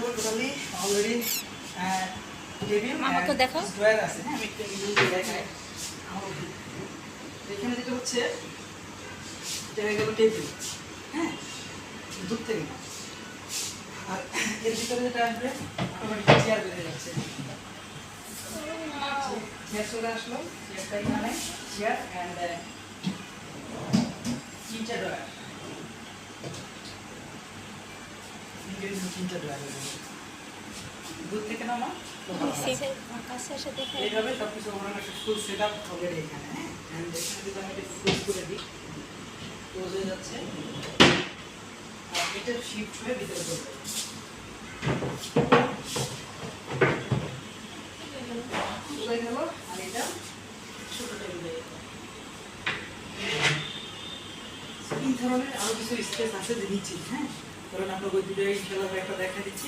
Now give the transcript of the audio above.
হলো totally already table আমাকে দেখাও। ড্রয়ার আছে। হ্যাঁ, আমি একটু দেখাই। এখানে যেটা হচ্ছে এটা হয়ে গেল টেবিল। হ্যাঁ, দূর থেকে না। আর এর ভিতরে যেটা আসবে অটোমেটিক চেয়ার বেরিয়ে যাচ্ছে। চেয়ার চলে আসলো, চেয়ারটা এখানে চেয়ার অ্যান্ড তিনটা ড্রয়ার, তিনটা ড্রয়ার দূর থেকে নামা আকাশের সাথে এইভাবে সবকিছু আমার একটা ফুল সেট আপ অলরেডি এখানে। হ্যাঁ, অ্যান্ড এখানে যদি আমি এটা ক্লোজ করে দিই, ক্লোজ হয়ে যাচ্ছে। আর এটা শিফট হয়ে ভিতরে চলে যাবে। চলে গেল। আর এটা ছোট টেবিলে এই ধরনের আরো কিছু স্পেস আছে যে নিচে। হ্যাঁ, ধরুন আপনার ওই দুটোই খেলার একটা দেখা দিচ্ছি।